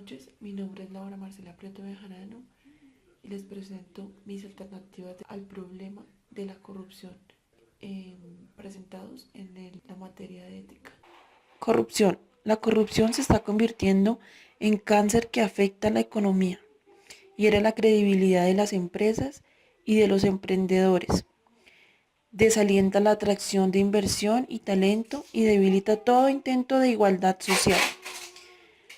noches, mi nombre es Laura Marcela Prieto Bejarano y les presento mis alternativas al problema de la corrupción presentados en la materia de ética. Corrupción. La corrupción se está convirtiendo en cáncer que afecta a la economía, hiere la credibilidad de las empresas y de los emprendedores, desalienta la atracción de inversión y talento y debilita todo intento de igualdad social.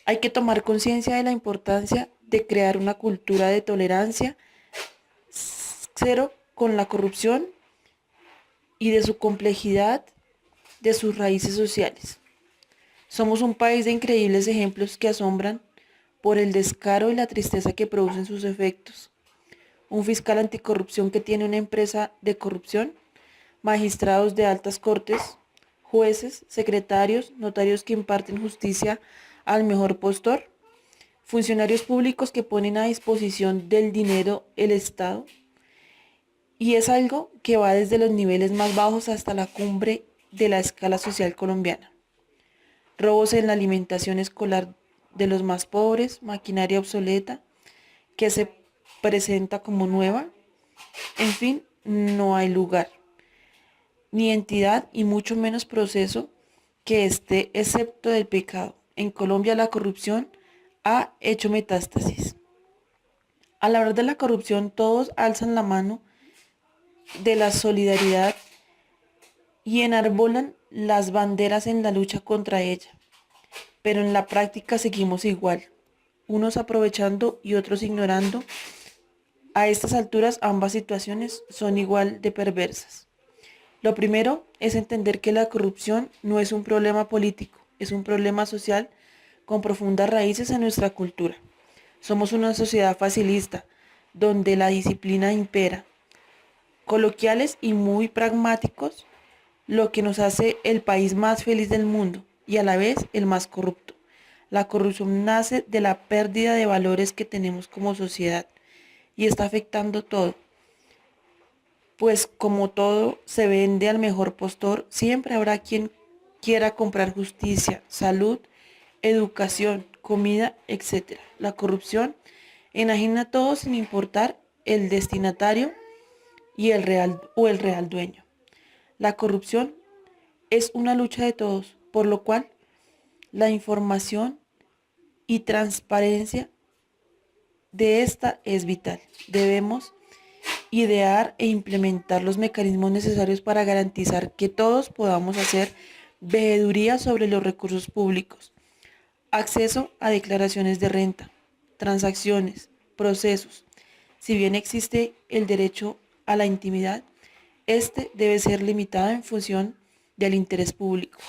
Hay que tomar conciencia de la importancia de crear una cultura de tolerancia cero con la corrupción y de su complejidad, de sus raíces sociales. Somos un país de increíbles ejemplos que asombran por el descaro y la tristeza que producen sus efectos. Un fiscal anticorrupción que tiene una empresa de corrupción, magistrados de altas cortes, jueces, secretarios, notarios que imparten justicia al mejor postor, funcionarios públicos que ponen a disposición del dinero el Estado, y es algo que va desde los niveles más bajos hasta la cumbre de la escala social colombiana. Robos en la alimentación escolar de los más pobres, maquinaria obsoleta que se presenta como nueva, en fin, no hay lugar, ni entidad y mucho menos proceso que esté excepto del pecado. En Colombia la corrupción ha hecho metástasis. Al hablar de la corrupción todos alzan la mano de la solidaridad y enarbolan las banderas en la lucha contra ella. Pero en la práctica seguimos igual, unos aprovechando y otros ignorando. A estas alturas ambas situaciones son igual de perversas. Lo primero es entender que la corrupción no es un problema político, es un problema social con profundas raíces en nuestra cultura. Somos una sociedad facilista, donde la disciplina impera, coloquiales y muy pragmáticos, lo que nos hace el país más feliz del mundo y a la vez el más corrupto. La corrupción nace de la pérdida de valores que tenemos como sociedad y está afectando todo, pues como todo se vende al mejor postor, siempre habrá quien quiera comprar justicia, salud, educación, comida, etc. La corrupción enajena todo sin importar el destinatario y el real dueño. La corrupción es una lucha de todos, por lo cual la información y transparencia de esta es vital. Debemos idear e implementar los mecanismos necesarios para garantizar que todos podamos hacer veeduría sobre los recursos públicos, acceso a declaraciones de renta, transacciones, procesos. Si bien existe el derecho a la intimidad, este debe ser limitado en función del interés público.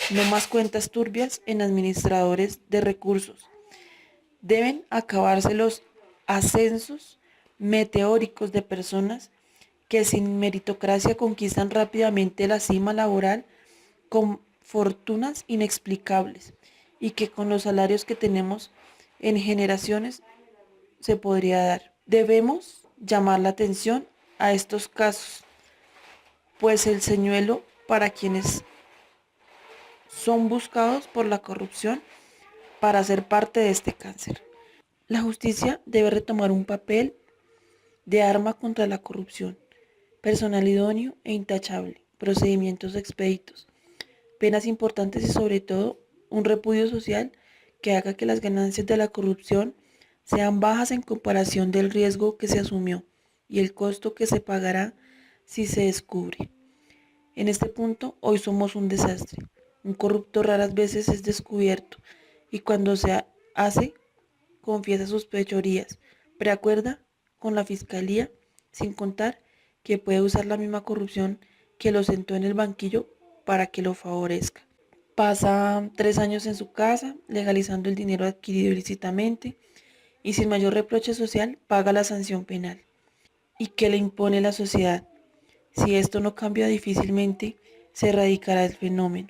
No más cuentas turbias en administradores de recursos. Deben acabarse los ascensos meteóricos de personas que sin meritocracia conquistan rápidamente la cima laboral con fortunas inexplicables y que con los salarios que tenemos en generaciones se podría dar. Debemos llamar la atención a estos casos, pues el señuelo para quienes son buscados por la corrupción para ser parte de este cáncer. La justicia debe retomar un papel de arma contra la corrupción, personal idóneo e intachable, procedimientos expeditos, penas importantes y sobre todo un repudio social que haga que las ganancias de la corrupción sean bajas en comparación del riesgo que se asumió y el costo que se pagará si se descubre. En este punto, hoy somos un desastre. Un corrupto raras veces es descubierto y cuando se hace, confiesa sus fechorías, preacuerda con la fiscalía, sin contar que puede usar la misma corrupción que lo sentó en el banquillo para que lo favorezca. Pasa 3 años en su casa, legalizando el dinero adquirido ilícitamente y sin mayor reproche social paga la sanción penal. ¿Y qué le impone la sociedad? Si esto no cambia difícilmente, se erradicará el fenómeno.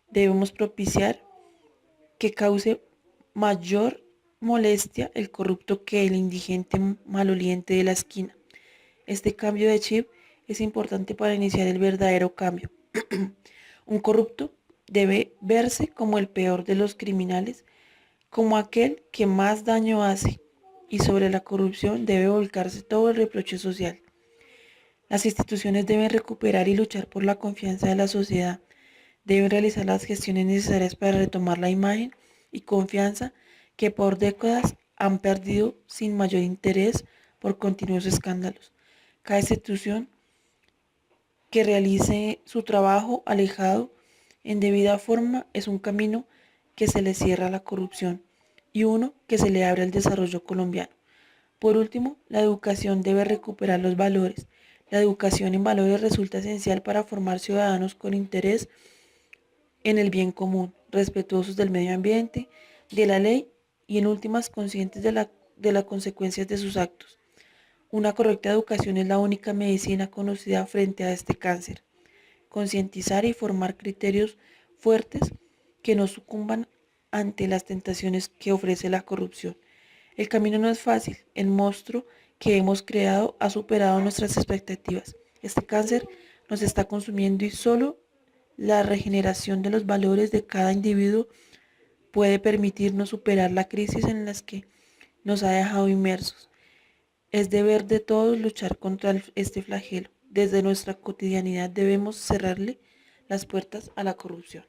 Debemos propiciar que cause mayor molestia el corrupto que el indigente maloliente de la esquina. Este cambio de chip es importante para iniciar el verdadero cambio. Un corrupto debe verse como el peor de los criminales, como aquel que más daño hace, y sobre la corrupción debe volcarse todo el reproche social. Las instituciones deben recuperar y luchar por la confianza de la sociedad, deben realizar las gestiones necesarias para retomar la imagen y confianza que por décadas han perdido sin mayor interés por continuos escándalos. Cada institución que realice su trabajo alejado en debida forma es un camino que se le cierra a la corrupción y uno que se le abre al desarrollo colombiano. Por último, la educación debe recuperar los valores. La educación en valores resulta esencial para formar ciudadanos con interés en el bien común, respetuosos del medio ambiente, de la ley y en últimas conscientes de las consecuencias de sus actos. Una correcta educación es la única medicina conocida frente a este cáncer. Concientizar y formar criterios fuertes que no sucumban ante las tentaciones que ofrece la corrupción. El camino no es fácil, el monstruo que hemos creado ha superado nuestras expectativas. Este cáncer nos está consumiendo y solo la regeneración de los valores de cada individuo puede permitirnos superar la crisis en la que nos ha dejado inmersos. Es deber de todos luchar contra este flagelo. Desde nuestra cotidianidad debemos cerrarle las puertas a la corrupción.